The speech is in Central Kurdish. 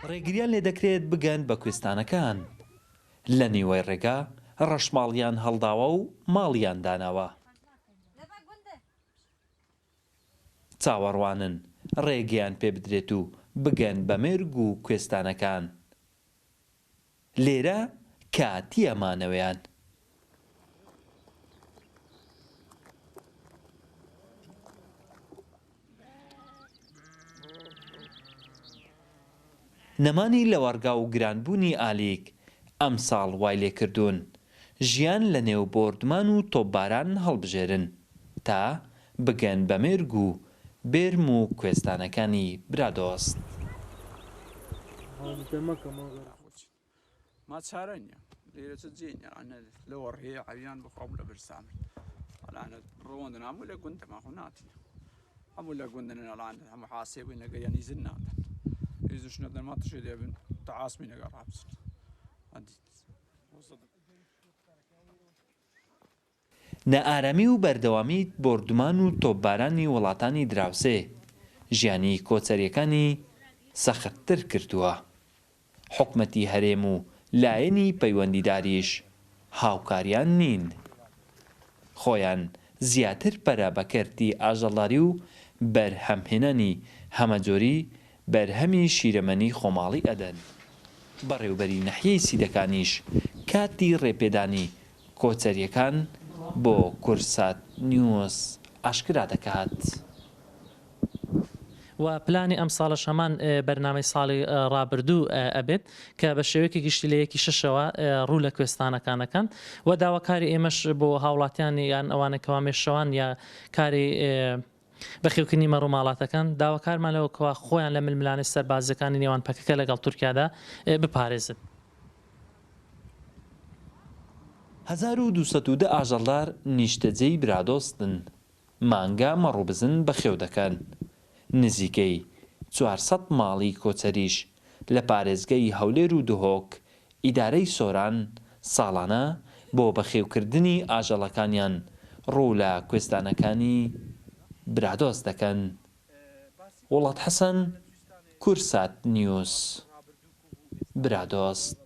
ڕێگریان لێ دەکرێت بگەن بە کوێستانەکان. لە نیوەی ڕێگا ڕەشماڵیان هەڵداوە و ماڵیان داناوە. چاوەڕوانن ڕێگەیان پێ بدرێت و بگەن بە مێرگ و کوێستانەکان. لێرە کاتی ئەمانەوەیان. نەمانی لە وەرگا و گرانبوونی ئالیک ئەم ساڵ وای لێکردوون ژیان لە نێو بۆردمان و تۆپباران هەڵبژێرن تا بگەن بە مێرگ و بێرم و کوێستانەکانی برادۆست. ماچارەنە لێرە چ جێنە لە وەڕهەیە عەویان بخۆم لە برسامن ئەلانە ڕۆندن هەموو لە گوندەما خۆ ناتین هەموو لە گوندن ئەلان هەموو حاسێ بووین لەگە یانی زن نادەن ئێزوش نەدەن ما تشێ دێبن تەعاسمی لەگە ڕابچن نەئارامی و بەردەوامیت بۆردمان و تۆپبارانی وڵاتانی دراوسێ ژیانی کۆچەریەکانی سەختتر کردووە. حکومەتی هەرێم و لایەنی پەیوەندیداریش هاوکاریان نین. خۆیان زیاتر پەرە بەکەرتی ئاژەڵداری و بەرهەمهێنانی هەمەجۆری بەرهەمی شیرەمەنی خۆماڵی ئەدەن. بەڕێوەبەری نەحیەی سیدەکانیش کاتی ڕێپێدانی کۆچەریەکان بۆ کورسات نیوز ئاشکرا دەکات. و پلانی ئەم ساڵش هەمان بەرنامەی ساڵی ڕابردوو ئەبێت کە بە شێوەیەکی گشتی لە یەکی شەشەوە ڕوو لە کوێستانەکانەکەن و داواکاری ئێمەش بۆ هاوڵاتیانی یان ئەوانە کەوا مێشەوان یا کاری بەخێوکردنی مەڕووماڵاتەکان داواکارمان لەوەکەوە خۆیان لە ململانەی سەربازەکانی نێوان پەکەکە لەگەڵ تورکیادا بپارێزن. 1210 ئاژەڵدار نیشتەجێی برادۆستن. مانگا مەڕووبزن بەخێو دەکەن. نزیکەی 400 ماڵی کۆچەریش لە پارێزگای هەولێر و دهۆک ئیدارەی سۆران ساڵانە بۆ بەخێوکردنی ئاژەڵەکانیان ڕوو لە کوێستانەکانی برادۆست دەکەن. وڵات حەسەن، کورسات نیوز، برادۆست.